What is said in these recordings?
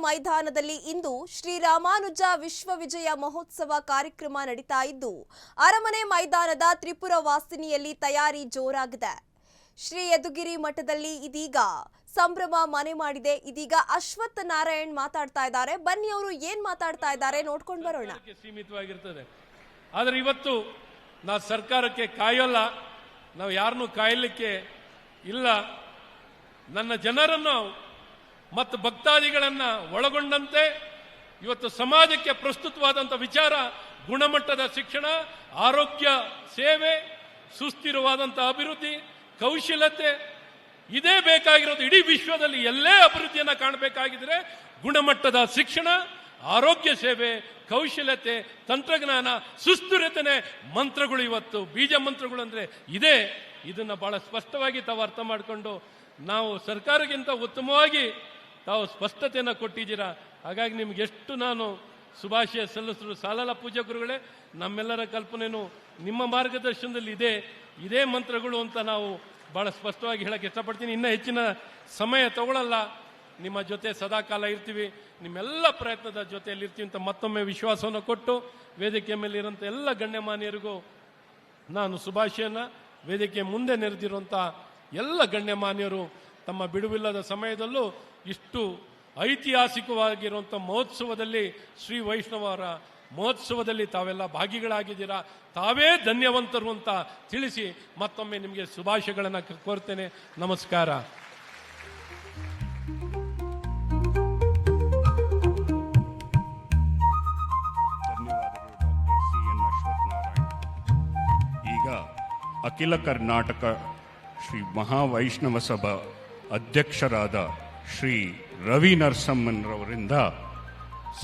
ಮೈದಾನದಲ್ಲಿ ಇಂದು ಶ್ರೀರಾಮಾನುಜ ವಿಶ್ವವಿಜಯ ಮಹೋತ್ಸವ ಕಾರ್ಯಕ್ರಮ ನಡೀತಾ ಇದ್ದು ಅರಮನೆ ಮೈದಾನದ ತ್ರಿಪುರ ವಾಸಿನಿಯಲ್ಲಿ ತಯಾರಿ ಜೋರಾಗಿದೆ. ಶ್ರೀ ಯದುಗಿರಿ ಮಠದಲ್ಲಿ ಇದೀಗ ಸಂಭ್ರಮ ಮನೆ ಮಾಡಿದೆ. ಇದೀಗ ಅಶ್ವತ್ಥ ನಾರಾಯಣ್ ಮಾತಾಡ್ತಾ ಇದ್ದಾರೆ. ಬನ್ನಿ ಅವರು ಏನ್ ಮಾತಾಡ್ತಾ ಇದ್ದಾರೆ ನೋಡ್ಕೊಂಡು ಬರೋಣ. ಸೀಮಿತವಾಗಿರ್ತದೆ. ಆದರೆ ಇವತ್ತು ನಾವು ಸರ್ಕಾರಕ್ಕೆ ಕಾಯೋಲ್ಲ, ನಾವು ಯಾರನ್ನೂ ಕಾಯಲಿಕ್ಕೆ ಇಲ್ಲ. ನನ್ನ ಜನರನ್ನು ಮತ್ತು ಭಕ್ತಾದಿಗಳನ್ನ ಒಳಗೊಂಡಂತೆ ಇವತ್ತು ಸಮಾಜಕ್ಕೆ ಪ್ರಸ್ತುತವಾದಂಥ ವಿಚಾರ ಗುಣಮಟ್ಟದ ಶಿಕ್ಷಣ, ಆರೋಗ್ಯ ಸೇವೆ, ಸುಸ್ಥಿರವಾದಂಥ ಅಭಿವೃದ್ಧಿ, ಕೌಶಲ್ಯತೆ ಇದೇ ಬೇಕಾಗಿರೋದು. ಇಡೀ ವಿಶ್ವದಲ್ಲಿ ಎಲ್ಲೇ ಅಭಿವೃದ್ಧಿಯನ್ನು ಕಾಣಬೇಕಾಗಿದ್ರೆ ಗುಣಮಟ್ಟದ ಶಿಕ್ಷಣ, ಆರೋಗ್ಯ ಸೇವೆ, ಕೌಶಲ್ಯತೆ, ತಂತ್ರಜ್ಞಾನ, ಸುಸ್ಥಿರತೆನೇ ಮಂತ್ರಗಳು. ಇವತ್ತು ಬೀಜ ಮಂತ್ರಗಳು ಅಂದ್ರೆ ಇದೇ. ಇದನ್ನ ಬಹಳ ಸ್ಪಷ್ಟವಾಗಿ ತಾವು ಅರ್ಥ ಮಾಡಿಕೊಂಡು ನಾವು ಸರ್ಕಾರಕ್ಕಿಂತ ಉತ್ತಮವಾಗಿ ತಾವು ಸ್ಪಷ್ಟತೆಯನ್ನು ಕೊಟ್ಟಿದ್ದೀರಾ. ಹಾಗಾಗಿ ನಿಮ್ಗೆ ಎಷ್ಟು ನಾನು ಶುಭಾಶಯ ಸಲ್ಲಿಸಲು ಸಾಲಲ್ಲ. ಪೂಜ್ಯ ಗುರುಗಳೇ, ನಮ್ಮೆಲ್ಲರ ಕಲ್ಪನೆಯೂ ನಿಮ್ಮ ಮಾರ್ಗದರ್ಶನದಲ್ಲಿ ಇದೇ ಮಂತ್ರಗಳು ಅಂತ ನಾವು ಬಹಳ ಸ್ಪಷ್ಟವಾಗಿ ಹೇಳಕ್ಕೆ ಇಷ್ಟಪಡ್ತೀನಿ. ಇನ್ನೂ ಹೆಚ್ಚಿನ ಸಮಯ ತಗೊಳ್ಳಲ್ಲ. ನಿಮ್ಮ ಜೊತೆ ಸದಾಕಾಲ ಇರ್ತೀವಿ, ನಿಮ್ಮೆಲ್ಲ ಪ್ರಯತ್ನದ ಜೊತೆಯಲ್ಲಿ ಇರ್ತೀವಿ ಅಂತ ಮತ್ತೊಮ್ಮೆ ವಿಶ್ವಾಸವನ್ನು ಕೊಟ್ಟು ವೇದಿಕೆ ಮೇಲೆ ಇರೋಂಥ ಎಲ್ಲ ಗಣ್ಯಮಾನ್ಯರಿಗೂ ನಾನು ಶುಭಾಶಯನ, ವೇದಿಕೆ ಮುಂದೆ ನೆರೆದಿರುವಂಥ ಎಲ್ಲ ಗಣ್ಯಮಾನ್ಯರು ತಮ್ಮ ಬಿಡುವಿಲ್ಲದ ಸಮಯದಲ್ಲೂ ಇಷ್ಟು ಐತಿಹಾಸಿಕವಾಗಿರುವಂಥ ಮಹೋತ್ಸವದಲ್ಲಿ, ಶ್ರೀ ವೈಷ್ಣವರ ಮಹೋತ್ಸವದಲ್ಲಿ ತಾವೆಲ್ಲ ಭಾಗಿಗಳಾಗಿದ್ದೀರಾ. ತಾವೇ ಧನ್ಯವಂತರು ಅಂತ ತಿಳಿಸಿ ಮತ್ತೊಮ್ಮೆ ನಿಮಗೆ ಶುಭಾಶಯಗಳನ್ನು ಕೋರ್ತೇನೆ. ನಮಸ್ಕಾರ. ಧನ್ಯವಾದಗಳು ಡಾಕ್ಟರ್ CN ಅಶ್ವತ್ಥ ನಾರಾಯಣ್. ಈಗ ಅಖಿಲ ಕರ್ನಾಟಕ ಶ್ರೀ ಮಹಾವೈಷ್ಣವ ಸಭಾ ಅಧ್ಯಕ್ಷರಾದ ಶ್ರೀ ರವಿ ನರಸಮ್ಮನ್ರವರಿಂದ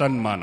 ಸನ್ಮಾನ.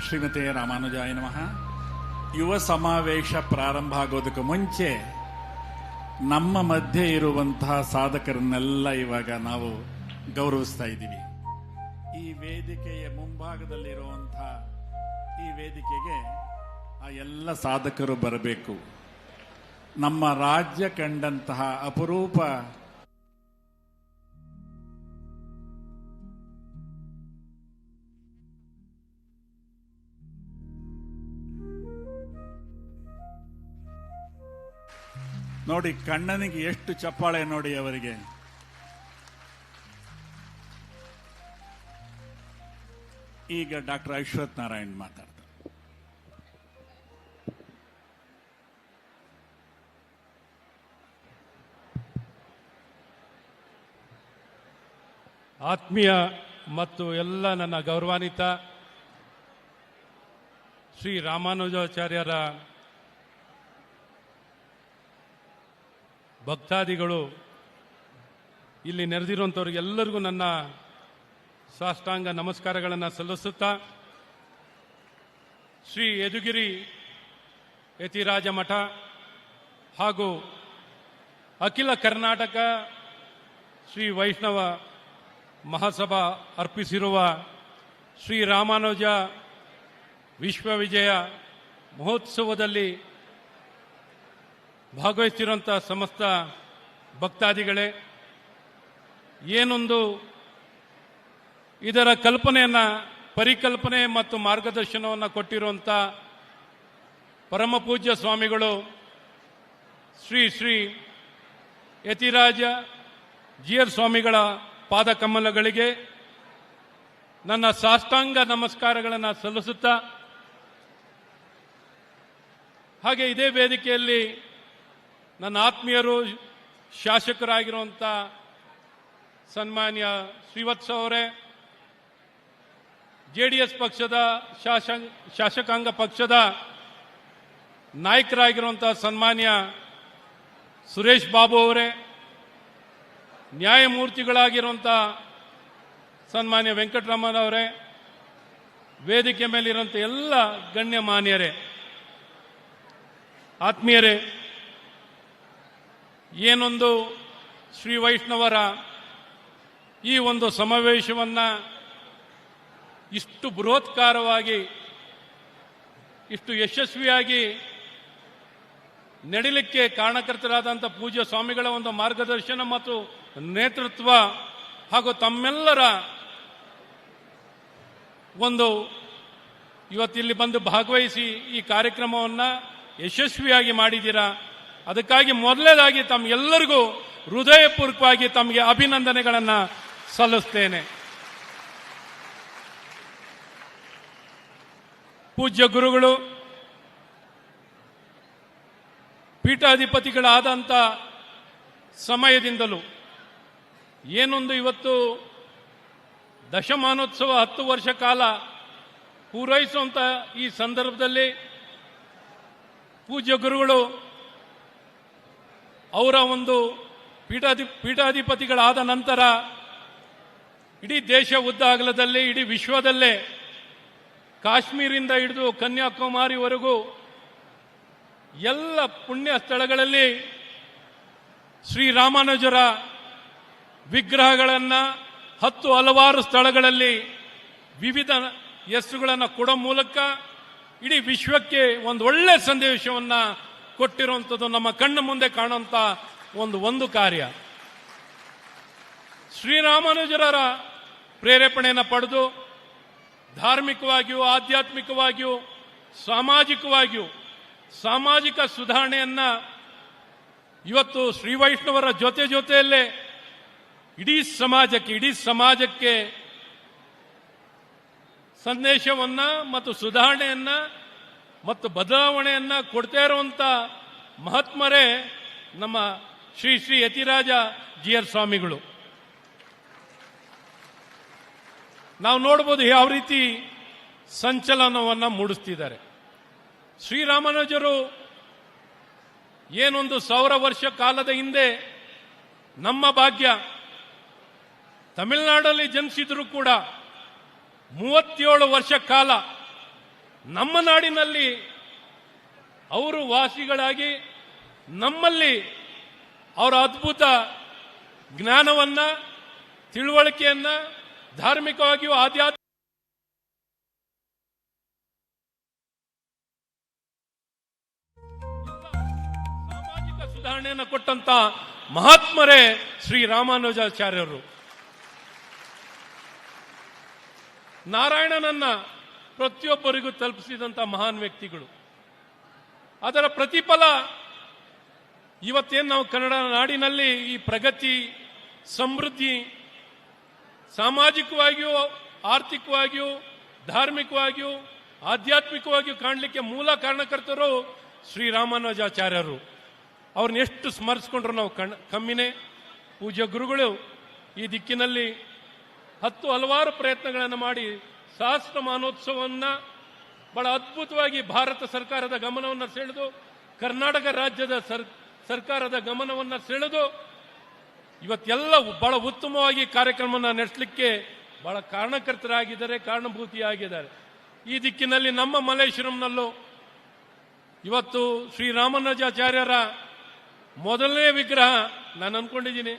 ಶ್ರೀಮತಿ ರಾಮಾನುಜಾಯ ನಮಃ. ಯುವ ಸಮಾವೇಶ ಪ್ರಾರಂಭ ಆಗೋದಕ್ಕೆ ಮುಂಚೆ ನಮ್ಮ ಮಧ್ಯೆ ಇರುವಂತಹ ಸಾಧಕರನ್ನೆಲ್ಲ ಇವಾಗ ನಾವು ಗೌರವಿಸ್ತಾ ಇದ್ದೀವಿ. ಈ ವೇದಿಕೆಯ ಮುಂಭಾಗದಲ್ಲಿರುವಂತಹ ಈ ವೇದಿಕೆಗೆ ಆ ಎಲ್ಲ ಸಾಧಕರು ಬರಬೇಕು. ನಮ್ಮ ರಾಜ್ಯ ಕಂಡಂತಹ ಅಪರೂಪ ನೋಡಿ, ಕಣ್ಣನಿಗೆ ಎಷ್ಟು ಚಪ್ಪಾಳೆ ನೋಡಿ ಅವರಿಗೆ. ಈಗ ಡಾಕ್ಟರ್ ಅಶ್ವತ್ಥ ನಾರಾಯಣ್ ಮಾತಾಡ್ತಾರೆ. ಆತ್ಮೀಯ ಮತ್ತು ಎಲ್ಲ ನನ್ನ ಗೌರವಾನ್ವಿತ ಶ್ರೀ ರಾಮಾನುಜಾಚಾರ್ಯರ ಭಕ್ತಾದಿಗಳು, ಇಲ್ಲಿ ನೆರೆದಿರುವಂಥವ್ರಿಗೆಲ್ಲರಿಗೂ ನನ್ನ ಸಾಷ್ಟಾಂಗ ನಮಸ್ಕಾರಗಳನ್ನು ಸಲ್ಲಿಸುತ್ತಾ, ಶ್ರೀ ಯದುಗಿರಿ ಯತಿರಾಜ ಮಠ ಹಾಗೂ ಅಖಿಲ ಕರ್ನಾಟಕ ಶ್ರೀ ವೈಷ್ಣವ ಮಹಾಸಭಾ ಅರ್ಪಿಸಿರುವ ಶ್ರೀ ರಾಮಾನುಜ ವಿಶ್ವವಿಜಯ ಮಹೋತ್ಸವದಲ್ಲಿ ಭಾಗವಹಿಸಿರುವಂಥ ಸಮಸ್ತ ಭಕ್ತಾದಿಗಳೇ, ಏನೊಂದು ಇದರ ಕಲ್ಪನೆಯನ್ನು, ಪರಿಕಲ್ಪನೆ ಮತ್ತು ಮಾರ್ಗದರ್ಶನವನ್ನು ಕೊಟ್ಟಿರುವಂಥ ಪರಮಪೂಜ್ಯ ಸ್ವಾಮಿಗಳು ಶ್ರೀ ಶ್ರೀ ಯತಿರಾಜ ಜಿಯರ್ ಸ್ವಾಮಿಗಳ ಪಾದಕಮಲಗಳಿಗೆ ನನ್ನ ಸಾಷ್ಟಾಂಗ ನಮಸ್ಕಾರಗಳನ್ನು ಸಲ್ಲಿಸುತ್ತಾ, ಹಾಗೆ ಇದೇ ವೇದಿಕೆಯಲ್ಲಿ ನನ್ನ ಆತ್ಮೀಯರು, ಶಾಸಕರಾಗಿರುವಂಥ ಸನ್ಮಾನ್ಯ ಶ್ರೀವತ್ಸ ಅವರೇ, JDS ಪಕ್ಷದ ಶಾಸಕಾಂಗ ಪಕ್ಷದ ನಾಯಕರಾಗಿರುವಂತಹ ಸನ್ಮಾನ್ಯ ಸುರೇಶ್ ಬಾಬು ಅವರೇ, ನ್ಯಾಯಮೂರ್ತಿಗಳಾಗಿರುವಂತಹ ಸನ್ಮಾನ್ಯ ವೆಂಕಟರಮಣ ಅವರೇ, ವೇದಿಕೆ ಮೇಲಿರುವಂಥ ಎಲ್ಲ ಗಣ್ಯಮಾನ್ಯರೇ, ಆತ್ಮೀಯರೇ, ಏನೊಂದು ಶ್ರೀ ವೈಷ್ಣವರ ಈ ಒಂದು ಸಮಾವೇಶವನ್ನ ಇಷ್ಟು ಬೃಹತ್ಕಾರವಾಗಿ, ಇಷ್ಟು ಯಶಸ್ವಿಯಾಗಿ ನಡೀಲಿಕ್ಕೆ ಕಾರಣಕರ್ತರಾದಂಥ ಪೂಜ್ಯ ಸ್ವಾಮಿಗಳ ಒಂದು ಮಾರ್ಗದರ್ಶನ ಮತ್ತು ನೇತೃತ್ವ ಹಾಗೂ ತಮ್ಮೆಲ್ಲರ ಒಂದು ಇವತ್ತಿಲ್ಲಿ ಬಂದು ಭಾಗವಹಿಸಿ ಈ ಕಾರ್ಯಕ್ರಮವನ್ನು ಯಶಸ್ವಿಯಾಗಿ ಮಾಡಿದ್ದೀರಾ. ಅದಕ್ಕಾಗಿ ಮೊದಲನೇದಾಗಿ ತಮ್ಮೆಲ್ಲರಿಗೂ ಹೃದಯಪೂರ್ವಕವಾಗಿ ತಮಗೆ ಅಭಿನಂದನೆಗಳನ್ನು ಸಲ್ಲಿಸ್ತೇನೆ. ಪೂಜ್ಯ ಗುರುಗಳು ಪೀಠಾಧಿಪತಿಗಳಾದಂಥ ಸಮಯದಿಂದಲೂ ಏನೊಂದು ಇವತ್ತು ದಶಮಾನೋತ್ಸವ 10 ವರ್ಷ ಕಾಲ ಪೂರೈಸುವಂಥ ಈ ಸಂದರ್ಭದಲ್ಲಿ ಪೂಜ್ಯ ಗುರುಗಳು ಅವರ ಒಂದು ಪೀಠಾಧಿಪತಿಗಳಾದ ನಂತರ ಇಡೀ ದೇಶ ಉದ್ದಾಗಲದಲ್ಲಿ, ಇಡೀ ವಿಶ್ವದಲ್ಲೇ ಕಾಶ್ಮೀರಿಂದ ಹಿಡಿದು ಕನ್ಯಾಕುಮಾರಿವರೆಗೂ ಎಲ್ಲ ಪುಣ್ಯ ಸ್ಥಳಗಳಲ್ಲಿ ಶ್ರೀರಾಮಾನುಜರ ವಿಗ್ರಹಗಳನ್ನು ಹಲವಾರು ಸ್ಥಳಗಳಲ್ಲಿ ವಿವಿಧ ಹೆಸರುಗಳನ್ನು ಕೊಡೋ ಮೂಲಕ ಇಡೀ ವಿಶ್ವಕ್ಕೆ ಒಂದು ಒಳ್ಳೆ ಸಂದೇಶವನ್ನು ಕೊಟ್ಟಿರುವಂಥದ್ದು ನಮ್ಮ ಕಣ್ಣ ಮುಂದೆ ಕಾಣುವಂಥ ಒಂದು ಕಾರ್ಯ. ಶ್ರೀರಾಮಾನುಜರ ಪ್ರೇರೇಪಣೆಯನ್ನು ಪಡೆದು ಧಾರ್ಮಿಕವಾಗಿಯೂ, ಆಧ್ಯಾತ್ಮಿಕವಾಗಿಯೂ, ಸಾಮಾಜಿಕವಾಗಿಯೂ ಸಾಮಾಜಿಕ ಸುಧಾರಣೆಯನ್ನ ಇವತ್ತು ಶ್ರೀ ವೈಷ್ಣವರ ಜೊತೆಯಲ್ಲೇ ಇಡೀ ಸಮಾಜಕ್ಕೆ ಸಂದೇಶವನ್ನ ಮತ್ತು ಸುಧಾರಣೆಯನ್ನ ಮತ್ತು ಬದಲಾವಣೆಯನ್ನ ಕೊಡ್ತಾ ಇರುವಂತ ಮಹಾತ್ಮರೇ ನಮ್ಮ ಶ್ರೀ ಶ್ರೀ ಯತಿರಾಜ ಜಿಯರ್ ಸ್ವಾಮಿಗಳು. ನಾವು ನೋಡಬಹುದು ಯಾವ ರೀತಿ ಸಂಚಲನವನ್ನ ಮೂಡಿಸ್ತಿದ್ದಾರೆ. ಶ್ರೀರಾಮಾನುಜರು ಏನೊಂದು 1000 ವರ್ಷ ಕಾಲದ ಹಿಂದೆ ನಮ್ಮ ಭಾಗ್ಯ ತಮಿಳುನಾಡಲ್ಲಿ ಜನಿಸಿದ್ರು ಕೂಡ 37 ವರ್ಷ ಕಾಲ ನಮ್ಮ ನಾಡಿನಲ್ಲಿ ಅವರು ವಾಸಿಗಳಾಗಿ ನಮ್ಮಲ್ಲಿ ಅವರ ಅದ್ಭುತ ಜ್ಞಾನವನ್ನ, ತಿಳುವಳಿಕೆಯನ್ನ, ಧಾರ್ಮಿಕವಾಗಿಯೂ ಆಧ್ಯಾತ್ಮಿಕ ಸಾಮಾಜಿಕ ಸುಧಾರಣೆಯನ್ನು ಕೊಟ್ಟಂತ ಮಹಾತ್ಮರೇ ಶ್ರೀರಾಮಾನುಜಾಚಾರ್ಯರು. ನಾರಾಯಣನನ್ನ ಪ್ರತಿಯೊಬ್ಬರಿಗೂ ತಲುಪಿಸಿದಂಥ ಮಹಾನ್ ವ್ಯಕ್ತಿಗಳು. ಅದರ ಪ್ರತಿಫಲ ಇವತ್ತೇನು ನಾವು ಕನ್ನಡ ನಾಡಿನಲ್ಲಿ ಈ ಪ್ರಗತಿ, ಸಮೃದ್ಧಿ, ಸಾಮಾಜಿಕವಾಗಿಯೂ, ಆರ್ಥಿಕವಾಗಿಯೂ, ಧಾರ್ಮಿಕವಾಗಿಯೂ, ಆಧ್ಯಾತ್ಮಿಕವಾಗಿಯೂ ಕಾಣಲಿಕ್ಕೆ ಮೂಲ ಕಾರಣಕರ್ತರು ಶ್ರೀರಾಮಾನುಜಾಚಾರ್ಯರು. ಅವ್ರನ್ನ ಎಷ್ಟು ಸ್ಮರಿಸ್ಕೊಂಡ್ರು ನಾವು ಕಮ್ಮಿನೇ. ಪೂಜ್ಯ ಗುರುಗಳು ಈ ದಿಕ್ಕಿನಲ್ಲಿ ಹಲವಾರು ಪ್ರಯತ್ನಗಳನ್ನು ಮಾಡಿ ಸಹಸ್ರಮಾನೋತ್ಸವವನ್ನು ಬಹಳ ಅದ್ಭುತವಾಗಿ ಭಾರತ ಸರ್ಕಾರದ ಗಮನವನ್ನು ಸೆಳೆದು, ಕರ್ನಾಟಕ ರಾಜ್ಯದ ಸರ್ಕಾರದ ಗಮನವನ್ನು ಸೆಳೆದು ಇವತ್ತೆಲ್ಲ ಬಹಳ ಉತ್ತಮವಾಗಿ ಕಾರ್ಯಕ್ರಮವನ್ನು ನಡೆಸಲಿಕ್ಕೆ ಬಹಳ ಕಾರಣಕರ್ತರಾಗಿದ್ದಾರೆ, ಕಾರಣಭೂತಿಯಾಗಿದ್ದಾರೆ. ಈ ದಿಕ್ಕಿನಲ್ಲಿ ನಮ್ಮ ಮಲ್ಲೇಶ್ವರಂನಲ್ಲೂ ಇವತ್ತು ಶ್ರೀರಾಮಾನುಜಾಚಾರ್ಯರ ಮೊದಲನೇ ವಿಗ್ರಹ, ನಾನು ಅನ್ಕೊಂಡಿದ್ದೀನಿ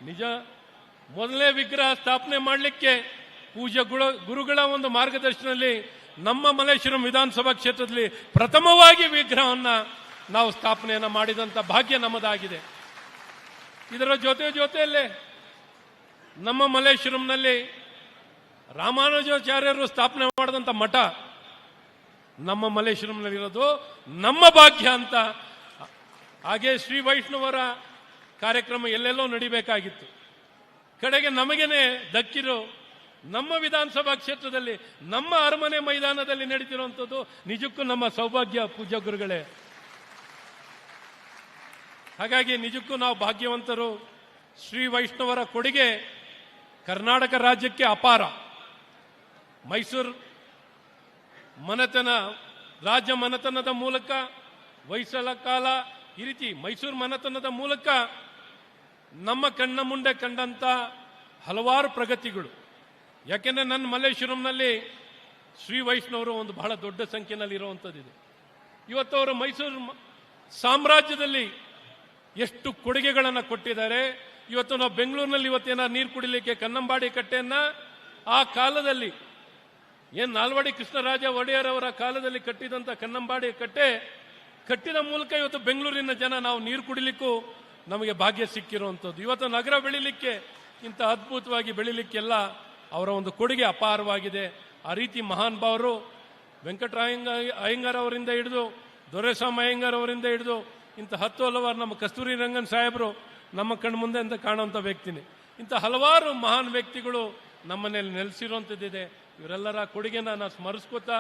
ನಿಜ, ಮೊದಲನೇ ವಿಗ್ರಹ ಸ್ಥಾಪನೆ ಮಾಡಲಿಕ್ಕೆ ಪೂಜ್ಯ ಗುರುಗಳ ಒಂದು ಮಾರ್ಗದರ್ಶನದಲ್ಲಿ ನಮ್ಮ ಮಲ್ಲೇಶ್ವರಂ ವಿಧಾನಸಭಾ ಕ್ಷೇತ್ರದಲ್ಲಿ ಪ್ರಥಮವಾಗಿ ವಿಗ್ರಹವನ್ನು ನಾವು ಸ್ಥಾಪನೆಯನ್ನು ಮಾಡಿದಂಥ ಭಾಗ್ಯ ನಮ್ಮದಾಗಿದೆ. ಇದರ ಜೊತೆಯಲ್ಲೇ ನಮ್ಮ ಮಲ್ಲೇಶ್ವರಂನಲ್ಲಿ ರಾಮಾನುಜಾಚಾರ್ಯರು ಸ್ಥಾಪನೆ ಮಾಡಿದಂಥ ಮಠ ನಮ್ಮ ಮಲ್ಲೇಶ್ವರಂನಲ್ಲಿರೋದು ನಮ್ಮ ಭಾಗ್ಯ ಅಂತ. ಹಾಗೆ ಶ್ರೀ ವೈಷ್ಣವರ ಕಾರ್ಯಕ್ರಮ ಎಲ್ಲೆಲ್ಲೋ ನಡಿಬೇಕಾಗಿತ್ತು, ಕಡೆಗೆ ನಮಗೇನೆ ದಕ್ಕಿರೋ ನಮ್ಮ ವಿಧಾನಸಭಾ ಕ್ಷೇತ್ರದಲ್ಲಿ, ನಮ್ಮ ಅರಮನೆ ಮೈದಾನದಲ್ಲಿ ನಡೀತಿರುವಂಥದ್ದು ನಿಜಕ್ಕೂ ನಮ್ಮ ಸೌಭಾಗ್ಯ ಪೂಜ್ಯ ಗುರುಗಳೇ. ಹಾಗಾಗಿ ನಿಜಕ್ಕೂ ನಾವು ಭಾಗ್ಯವಂತರು. ಶ್ರೀ ವೈಷ್ಣವರ ಕೊಡುಗೆ ಕರ್ನಾಟಕ ರಾಜ್ಯಕ್ಕೆ ಅಪಾರ. ಮೈಸೂರು ಮನೆತನ, ರಾಜ್ಯ ಮನೆತನದ ಮೂಲಕ ಹೊಯ್ಸಳ ಕಾಲ, ಈ ರೀತಿ ಮೈಸೂರು ಮನೆತನದ ಮೂಲಕ ನಮ್ಮ ಕಣ್ಣ ಮುಂದೆ ಕಂಡಂತ ಹಲವಾರು ಪ್ರಗತಿಗಳು. ಯಾಕೆಂದ್ರೆ ನನ್ನ ಮಲ್ಲೇಶ್ವರಂನಲ್ಲಿ ಶ್ರೀ ವೈಷ್ಣವರು ಒಂದು ಬಹಳ ದೊಡ್ಡ ಸಂಖ್ಯೆಯಲ್ಲಿ ಇರುವಂಥದ್ದಿದೆ. ಇವತ್ತು ಅವರು ಮೈಸೂರು ಸಾಮ್ರಾಜ್ಯದಲ್ಲಿ ಎಷ್ಟು ಕೊಡುಗೆಗಳನ್ನು ಕೊಟ್ಟಿದ್ದಾರೆ. ಇವತ್ತು ನಾವು ಬೆಂಗಳೂರಿನಲ್ಲಿ ಇವತ್ತೇನಾದ್ರು ನೀರು ಕುಡಿಲಿಕ್ಕೆ ಕನ್ನಂಬಾಡಿ ಕಟ್ಟೆಯನ್ನ ಆ ಕಾಲದಲ್ಲಿ ಏನು ನಾಲ್ವಡಿ ಕೃಷ್ಣರಾಜ ಒಡೆಯರ್ ಅವರ ಕಾಲದಲ್ಲಿ ಕಟ್ಟಿದಂಥ ಕನ್ನಂಬಾಡಿ ಕಟ್ಟೆ ಕಟ್ಟಿದ ಮೂಲಕ ಇವತ್ತು ಬೆಂಗಳೂರಿನ ಜನ ನಾವು ನೀರು ಕುಡಿಲಿಕ್ಕೂ ನಮಗೆ ಭಾಗ್ಯ ಸಿಕ್ಕಿರುವಂಥದ್ದು. ಇವತ್ತು ನಗರ ಬೆಳಿಲಿಕ್ಕೆ ಇಂಥ ಅದ್ಭುತವಾಗಿ ಬೆಳಿಲಿಕ್ಕೆಲ್ಲ ಅವರ ಒಂದು ಕೊಡುಗೆ ಅಪಾರವಾಗಿದೆ. ಆ ರೀತಿ ಮಹಾನ್ ಭಾವರು ಅಯ್ಯಂಗಾರ್ ಅವರಿಂದ ಹಿಡಿದು ದೊರೆಸ್ವಾಮಿ ಅಯ್ಯಂಗಾರ್ ಅವರಿಂದ ಹಿಡಿದು ಇಂಥ 10 ಹಲವಾರು ನಮ್ಮ ಕಸ್ತೂರಿ ರಂಗನ್ ಸಾಹೇಬರು ನಮ್ಮ ಕಣ್ಣು ಮುಂದೆ ಅಂತ ಕಾಣುವಂಥ ವ್ಯಕ್ತಿನಿ. ಇಂಥ ಹಲವಾರು ಮಹಾನ್ ವ್ಯಕ್ತಿಗಳು ನಮ್ಮನೇಲಿ ನೆಲೆಸಿರುವಂಥದ್ದಿದೆ. ಇವರೆಲ್ಲರ ಕೊಡುಗೆನ ನಾನು ಸ್ಮರಿಸ್ಕೋತಾ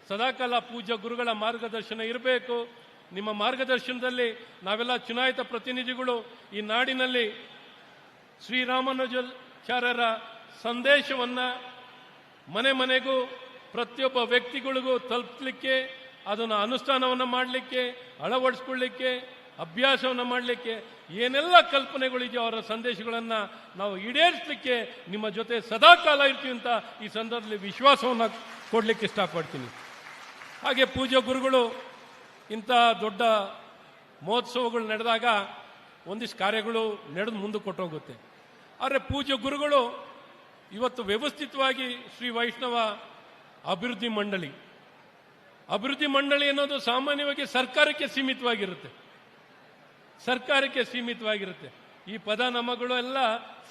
ಸದಾಕಾಲ ಪೂಜ್ಯ ಗುರುಗಳ ಮಾರ್ಗದರ್ಶನ ಇರಬೇಕು. ನಿಮ್ಮ ಮಾರ್ಗದರ್ಶನದಲ್ಲಿ ನಾವೆಲ್ಲ ಚುನಾಯಿತ ಪ್ರತಿನಿಧಿಗಳು ಈ ನಾಡಿನಲ್ಲಿ ಶ್ರೀರಾಮಾನುಜಾಚಾರ್ಯರ ಸಂದೇಶವನ್ನ ಮನೆ ಮನೆಗೂ ಪ್ರತಿಯೊಬ್ಬ ವ್ಯಕ್ತಿಗಳಿಗೂ ತಲುಪಲಿಕ್ಕೆ, ಅದನ್ನು ಅನುಷ್ಠಾನವನ್ನು ಮಾಡಲಿಕ್ಕೆ, ಅಳವಡಿಸ್ಕೊಳ್ಳಿಕ್ಕೆ, ಅಭ್ಯಾಸವನ್ನು ಮಾಡಲಿಕ್ಕೆ ಏನೆಲ್ಲ ಕಲ್ಪನೆಗಳಿದೆಯೋ ಅವರ ಸಂದೇಶಗಳನ್ನು ನಾವು ಈಡೇರಿಸಲಿಕ್ಕೆ ನಿಮ್ಮ ಜೊತೆ ಸದಾಕಾಲ ಇರ್ತೀವಿ ಅಂತ ಈ ಸಂದರ್ಭದಲ್ಲಿ ವಿಶ್ವಾಸವನ್ನು ಕೊಡಲಿಕ್ಕೆ ಇಷ್ಟಪಡ್ತೀನಿ. ಹಾಗೆ ಪೂಜ್ಯ ಗುರುಗಳು ಇಂಥ ದೊಡ್ಡ ಮಹೋತ್ಸವಗಳು ನಡೆದಾಗ ಒಂದಿಷ್ಟು ಕಾರ್ಯಗಳು ನಡೆದು ಮುಂದೆ ಕೊಟ್ಟೋಗುತ್ತೆ. ಆದರೆ ಪೂಜ್ಯ ಗುರುಗಳು ಇವತ್ತು ವ್ಯವಸ್ಥಿತವಾಗಿ ಶ್ರೀ ವೈಷ್ಣವ ಅಭಿವೃದ್ಧಿ ಮಂಡಳಿ ಅನ್ನೋದು ಸಾಮಾನ್ಯವಾಗಿ ಸರ್ಕಾರಕ್ಕೆ ಸೀಮಿತವಾಗಿರುತ್ತೆ. ಈ ಪದ ನಮಗಳು ಎಲ್ಲ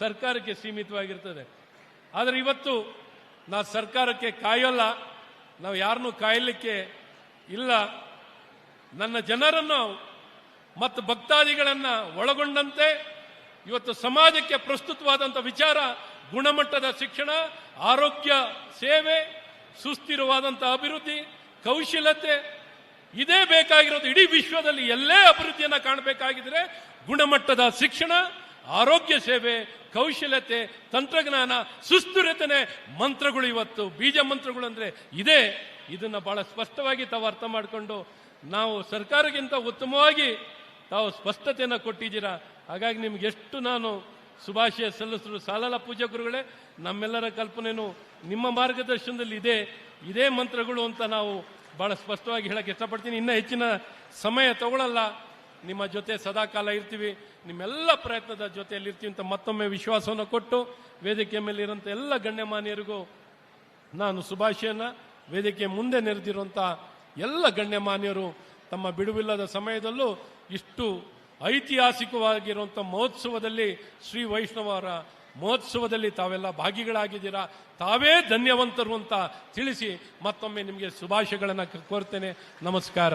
ಸರ್ಕಾರಕ್ಕೆ ಸೀಮಿತವಾಗಿರ್ತದೆ. ಆದರೆ ಇವತ್ತು ನಾವು ಸರ್ಕಾರಕ್ಕೆ ಕಾಯೋಲ್ಲ, ನಾವು ಯಾರನ್ನೂ ಕಾಯಲಿಕ್ಕೆ ಇಲ್ಲ. ನನ್ನ ಜನರನ್ನು ಮತ್ತು ಭಕ್ತಾದಿಗಳನ್ನು ಒಳಗೊಂಡಂತೆ ಇವತ್ತು ಸಮಾಜಕ್ಕೆ ಪ್ರಸ್ತುತವಾದಂಥ ವಿಚಾರ ಗುಣಮಟ್ಟದ ಶಿಕ್ಷಣ, ಆರೋಗ್ಯ ಸೇವೆ, ಸುಸ್ಥಿರವಾದಂಥ ಅಭಿವೃದ್ಧಿ, ಕೌಶಲ್ಯತೆ, ಇದೇ ಬೇಕಾಗಿರೋದು. ಇಡೀ ವಿಶ್ವದಲ್ಲಿ ಎಲ್ಲೇ ಅಭಿವೃದ್ಧಿಯನ್ನು ಕಾಣಬೇಕಾಗಿದ್ರೆ ಗುಣಮಟ್ಟದ ಶಿಕ್ಷಣ, ಆರೋಗ್ಯ ಸೇವೆ, ಕೌಶಲ್ಯತೆ, ತಂತ್ರಜ್ಞಾನ, ಸುಸ್ಥಿರತೆನೇ ಮಂತ್ರಗಳು. ಇವತ್ತು ಬೀಜ ಮಂತ್ರಗಳು ಅಂದ್ರೆ ಇದೇ. ಇದನ್ನ ಬಹಳ ಸ್ಪಷ್ಟವಾಗಿ ತಾವು ಅರ್ಥ ಮಾಡಿಕೊಂಡು ನಾವು ಸರ್ಕಾರಕ್ಕಿಂತ ಉತ್ತಮವಾಗಿ ತಾವು ಸ್ಪಷ್ಟತೆಯನ್ನು ಕೊಟ್ಟಿದ್ದೀರಾ. ಹಾಗಾಗಿ ನಿಮ್ಗೆ ಎಷ್ಟು ನಾನು ಶುಭಾಶಯ ಸಲ್ಲಿಸಲು ಸಾಲಲ್ಲ. ಪೂಜ್ಯ ಗುರುಗಳೇ, ನಮ್ಮೆಲ್ಲರ ಕಲ್ಪನೆಯೂ ನಿಮ್ಮ ಮಾರ್ಗದರ್ಶನದಲ್ಲಿ ಇದೇ ಮಂತ್ರಗಳು ಅಂತ ನಾವು ಬಹಳ ಸ್ಪಷ್ಟವಾಗಿ ಹೇಳಕ್ಕೆ ಇಷ್ಟಪಡ್ತೀನಿ. ಇನ್ನೂ ಹೆಚ್ಚಿನ ಸಮಯ ತಗೊಳ್ಳಲ್ಲ, ನಿಮ್ಮ ಜೊತೆ ಸದಾಕಾಲ ಇರ್ತೀವಿ, ನಿಮ್ಮೆಲ್ಲ ಪ್ರಯತ್ನದ ಜೊತೆಯಲ್ಲಿ ಇರ್ತೀವಿ ಅಂತ ಮತ್ತೊಮ್ಮೆ ವಿಶ್ವಾಸವನ್ನು ಕೊಟ್ಟು ವೇದಿಕೆ ಮೇಲೆ ಇರೋಂಥ ಎಲ್ಲ ಗಣ್ಯಮಾನ್ಯರಿಗೂ ನಾನು ಶುಭಾಶಯನ, ವೇದಿಕೆ ಮುಂದೆ ನೆರೆದಿರುವಂಥ ಎಲ್ಲ ಗಣ್ಯಮಾನ್ಯರು ತಮ್ಮ ಬಿಡುವಿಲ್ಲದ ಸಮಯದಲ್ಲೂ ಇಷ್ಟು ಐತಿಹಾಸಿಕವಾಗಿರುವಂಥ ಮಹೋತ್ಸವದಲ್ಲಿ, ಶ್ರೀ ವೈಷ್ಣವರ ಮಹೋತ್ಸವದಲ್ಲಿ ತಾವೆಲ್ಲ ಭಾಗಿಗಳಾಗಿದ್ದೀರಾ. ತಾವೇ ಧನ್ಯವಂತರು ಅಂತ ತಿಳಿಸಿ ಮತ್ತೊಮ್ಮೆ ನಿಮಗೆ ಶುಭಾಶಯಗಳನ್ನು ಕೋರ್ತೇನೆ. ನಮಸ್ಕಾರ.